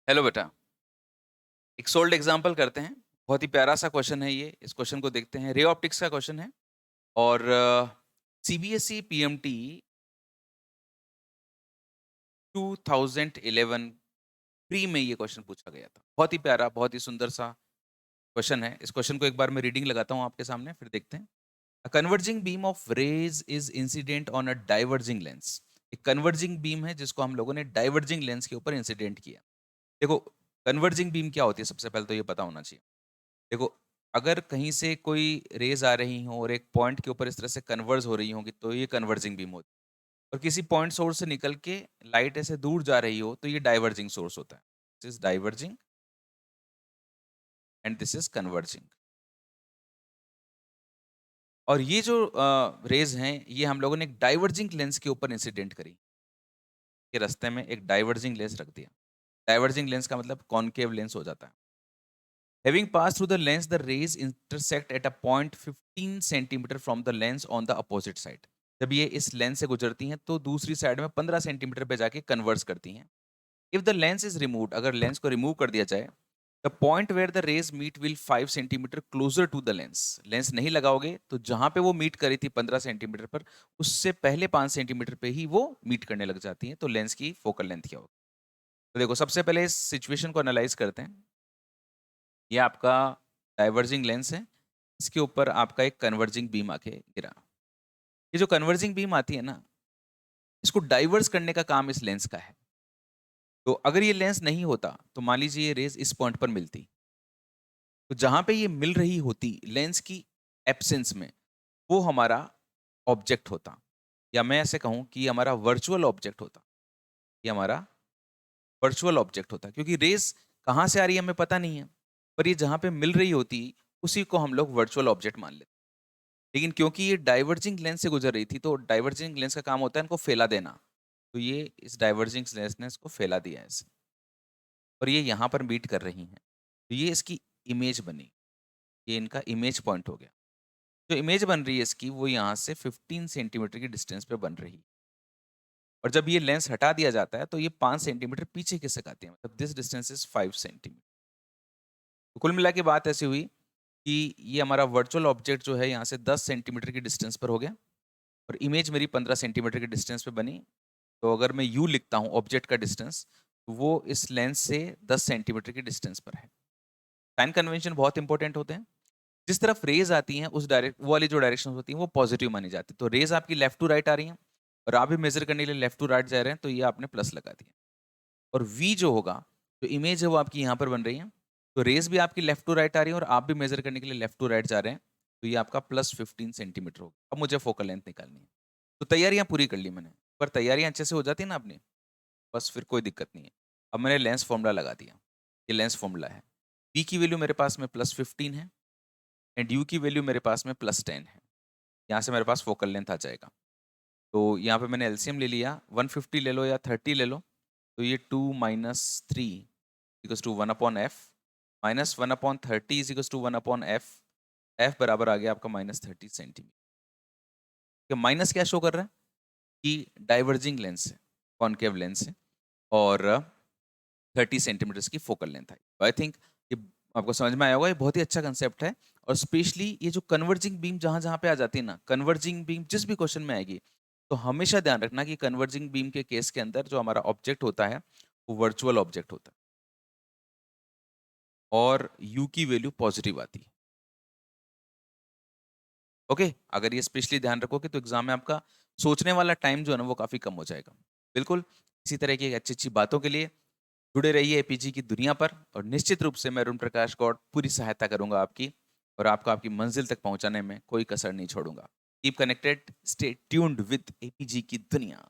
Hello बेटा। एक sold example करते हैं। बहुत ही प्यारा सा क्वेश्चन है ये। इस क्वेश्चन को देखते हैं। रे ऑप्टिक्स का क्वेश्चन है और सीबीएसई पीएमटी 2011 प्री में ये क्वेश्चन पूछा गया था। बहुत ही प्यारा, बहुत ही सुंदर सा क्वेश्चन है। इस क्वेश्चन को एक बार मैं रीडिंग लगाता हूँ आपके सामने, फिर देखते हैं। A converging beam of rays is incident on a diverging lens. एक कन्वर्जिंग बीम है जिसको हम लोगों ने डाइवर्जिंग लेंस के ऊपर इंसिडेंट किया। देखो, कन्वर्जिंग बीम क्या होती है, सबसे पहले तो ये पता होना चाहिए। देखो, अगर कहीं से कोई रेज आ रही हो और एक पॉइंट के ऊपर इस तरह से कन्वर्ज हो रही होंगी तो ये कन्वर्जिंग बीम होती है। और किसी पॉइंट सोर्स से निकल के लाइट ऐसे दूर जा रही हो तो ये डाइवर्जिंग सोर्स होता है। This is diverging and this is converging. और ये जो रेज हैं ये हम लोगों ने एक डाइवर्जिंग लेंस के ऊपर इंसिडेंट करी। के रास्ते में एक डाइवर्जिंग लेंस रख दिया। डाइवर्जिंग लेंस का मतलब कॉनकेव लेंस हो जाता है। Having passed through the lens, the rays intersect at a point 15 centimetre from the lens on the opposite side. जब ये इस लेंस से गुजरती हैं तो दूसरी साइड में 15 सेंटीमीटर पे जाके कन्वर्स करती हैं। If the lens is removed, अगर लेंस को रिमूव कर दिया जाए, the point where the rays meet will 5 centimetre closer to the lens. Lens नहीं लगाओगे तो जहां पे वो मीट करी थी 15 सेंटीमीटर पर, उससे पहले 5 सेंटीमीटर पे ही वो मीट करने लग जाती हैं। तो लेंस की फोकल लेंथ क्या होगी? तो देखो, सबसे पहले इस सिचुएशन को एनालाइज करते हैं। ये आपका डाइवर्जिंग लेंस है। इसके ऊपर आपका एक कन्वर्जिंग बीम आके गिरा। ये जो कन्वर्जिंग बीम आती है ना, इसको डाइवर्स करने का काम इस लेंस का है। तो अगर ये लेंस नहीं होता तो मान लीजिए ये रेज इस पॉइंट पर मिलती, तो जहां पे ये मिल रही होती लेंस की एब्सेंस में, वो हमारा ऑब्जेक्ट होता। या मैं ऐसे कहूं कि ये हमारा वर्चुअल ऑब्जेक्ट होता। ये हमारा वर्चुअल ऑब्जेक्ट होता, क्योंकि रेज कहां से आ रही है हमें पता नहीं है, पर ये जहां पे मिल रही होती उसी को हम लोग वर्चुअल ऑब्जेक्ट मान लेते। लेकिन क्योंकि ये डाइवर्जिंग लेंस से गुजर रही थी तो डाइवर्जिंग लेंस का काम होता है इनको फैला देना। तो ये इस डाइवर्जिंग लेंस ने इसको फैला दिया है ऐसे, और ये यहाँ पर मीट कर रही हैं। तो ये इसकी इमेज बनी। ये इनका इमेज पॉइंट हो गया। जो इमेज बन रही है इसकी, वो यहाँ से 15 सेंटीमीटर की डिस्टेंस पे बन रही है। और जब ये लेंस हटा दिया जाता है तो ये 5 सेंटीमीटर पीछे खिसक आती है। मतलब दिस डिस्टेंस इज 5 सेंटीमीटर। तो कुल मिला के बात ऐसी हुई कि ये हमारा वर्चुअल ऑब्जेक्ट जो है यहाँ से 10 सेंटीमीटर की डिस्टेंस पर हो गया, और इमेज मेरी 15 सेंटीमीटर की डिस्टेंस पे बनी। तो अगर मैं यू लिखता हूँ ऑब्जेक्ट का डिस्टेंस, तो वो इस लेंस से 10 सेंटीमीटर की डिस्टेंस पर है। साइन कन्वेंशन बहुत इंपॉर्टेंट होते हैं। जिस तरफ रेज आती हैं उस डायरेक्ट वो वाली जो डायरेक्शन होती हैं वो पॉजिटिव मानी जाती है। तो रेज आपकी लेफ्ट टू राइट आ रही हैं और आप भी मेजर करने के लिए लेफ्ट टू राइट जा रहे हैं, तो ये आपने प्लस लगा दिया। और वी जो होगा, जो इमेज है वो आपकी यहाँ पर बन रही है। तो रेज भी आपकी लेफ्ट टू राइट आ रही है और आप भी मेजर करने के लिए लेफ्ट टू राइट जा रहे हैं। तो ये आपका +15 सेंटीमीटर होगा। अब मुझे फोकल लेंथ निकालनी है। तो तैयारियां पूरी कर ली मैंने। पर तैयारियां अच्छे से हो जाती है ना अपनी, बस फिर कोई दिक्कत नहीं है। अब मैंने लेंस फॉर्मूला लगा दिया। ये लेंस फॉर्मूला है। पी की वैल्यू मेरे पास में +15 है एंड यू की वैल्यू मेरे पास में +10 है। यहाँ से मेरे पास फोकल लेंथ आ जाएगा। तो यहाँ पे मैंने एलसीएम ले लिया। 150 ले लो या 30 ले लो। तो ये 2 - 3 equals to 1/f, -1/30 equals to 1/f। f बराबर आ गया आपका -30 सेंटीमीटर। माइनस क्या शो कर रहा है कि डाइवर्जिंग लेंस है, कॉनकेव लेंस है, और 30 सेंटीमीटर की फोकल लेंथ है। आई थिंक ये आपको समझ में आया होगा। ये बहुत ही अच्छा कंसेप्ट है। और स्पेशली ये जो कन्वर्जिंग बीम जहां जहां पे आ जाती है ना, कन्वर्जिंग बीम जिस भी क्वेश्चन में आएगी, तो हमेशा ध्यान रखना कि कन्वर्जिंग बीम के केस के अंदर जो हमारा ऑब्जेक्ट होता है वो वर्चुअल ऑब्जेक्ट होता है और यू की वैल्यू पॉजिटिव आती है। ओके, अगर ये स्पेशली ध्यान रखोगे तो एग्जाम में आपका सोचने वाला टाइम जो है ना वो काफी कम हो जाएगा। बिल्कुल। इसी तरह की अच्छी अच्छी बातों के लिए जुड़े रहिए एपीजी की दुनिया पर, और निश्चित रूप से मैं अरुण प्रकाश गौड़ पूरी सहायता करूंगा आपकी, और आपको आपकी मंजिल तक पहुंचाने में कोई कसर नहीं छोड़ूंगा। Keep connected, stay tuned with APG की दुनिया।